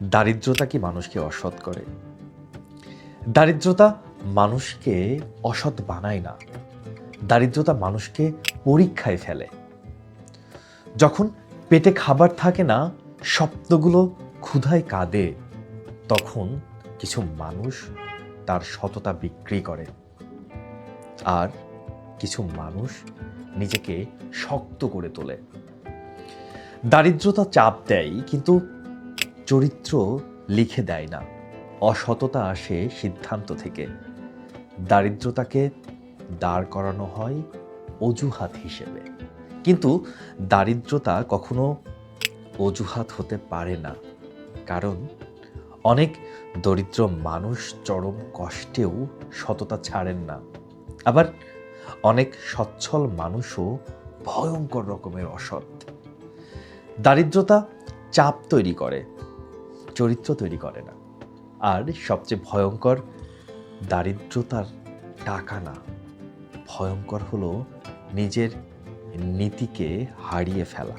দারিদ্রতা কি মানুষকে অসৎ করে? দারিদ্রতা মানুষকে অসৎ বানায় না, দারিদ্রতা মানুষকে পরীক্ষায় ফেলে। যখন পেটে খাবার থাকে না, স্বপ্নগুলো ক্ষুধায় কাঁদে, তখন কিছু মানুষ তার সততা বিক্রি করে, আর কিছু মানুষ নিজেকে শক্ত করে তোলে। দারিদ্রতা চাপ দেয়, কিন্তু চরিত্র লিখে দেয় না। অসততা আসে সিদ্ধান্ত থেকে। দারিদ্রতাকে দাঁড় করানো হয় অজুহাত হিসেবে, কিন্তু দারিদ্রতা কখনো অজুহাত হতে পারে না, কারণ অনেক দরিদ্র মানুষ চরম কষ্টেও সততা ছাড়েন না। আবার অনেক সচ্ছল মানুষও ভয়ঙ্কর রকমের অসৎ। দারিদ্রতা চাপ তৈরি করে, চরিত্র তৈরি করে না। আর সবচেয়ে ভয়ঙ্কর দারিদ্রতার টাকা না, ভয়ঙ্কর হলো নিজের নীতিকে হারিয়ে ফেলা।